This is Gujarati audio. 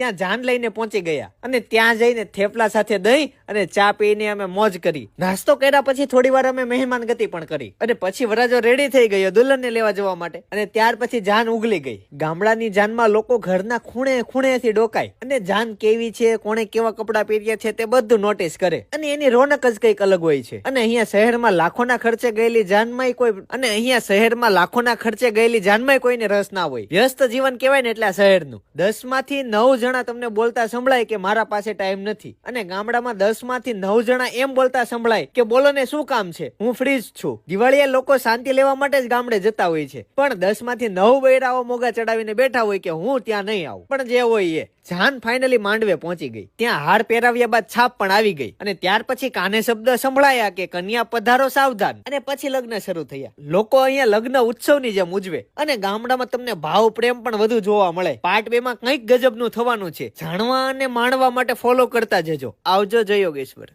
ત્યાં જાન લઈને પહોંચી ગયા અને ત્યાં જઈને થેપલા સાથે દહીં અને ચા પીને અમે મોજ કરી. નાસ્તો કર્યા પછી થોડી વાર અમે મહેમાન ગતિ પણ કરી અને પછી વરાજો રેડી થઈ ગયો દુલ્હનને લેવા જવા માટે અને ત્યાર પછી જાન ઉગલી ગઈ. ગામડાની જાનમાં લોકો ઘરના ખૂણે ખૂણેથી ડોકાય અને જાન કેવી છે, કોણે કેવા કપડા પહેર્યા છે તે બધું નોટિસ કરે અને એની રોનક જ કઈક અલગ હોય છે. અને અહીંયા શહેરમાં લાખોના ખર્ચે ગયેલી જાનમાં કોઈને રસ ના હોય. વ્યસ્ત જીવન કહેવાય ને એટલે શહેરનું. 10 માંથી 9 જણા તમને બોલતા સંભળાય કે મારા પાસે ટાઈમ નથી અને ગામડામાં 10 માંથી 9 જણા એમ બોલતા સંભળાય કે બોલો ને શું કામ છે, હું ફ્રી જ છું. દિવાળીએ લોકો શાંતિ લેવા માટે જ ગામડે જતા હોય છે પણ 10 માંથી 9 બૈરાઓ મોગા ચડાવીને બેઠા હોય કે હું ત્યાં નહીં આવું. પણ જે હોય એ જાન ફાઇનલી માંડવે પહોંચી ગઈ. ત્યાં હાર પહેરાવ્યા બાદ છાપ પણ આવી ગઈ અને ત્યાર પછી કાને શબ્દ સંભળાયા કે કન્યા પધારો સાવધાન અને પછી લગ્ન શરૂ થયા. લોકો અહીંયા લગ્ન ઉત્સવની જેમ ઉજવે અને ગામડામાં તમને ભાવ પ્રેમ પણ વધુ જોવા મળે. પાર્ટ 2 માં કંઈક ગજબનું થવાનું છે. જાણવા અને માણવા માટે ફોલો કરતા જજો. આવજો. જય યોગેશ્વર.